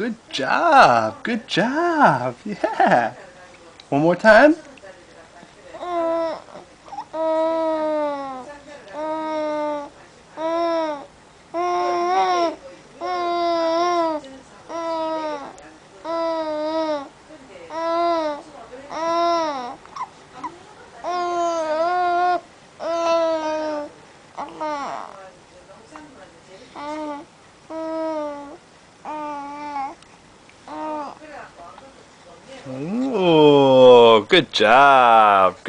Good job. Good job. Yeah. One more time. Ooh, good job. Good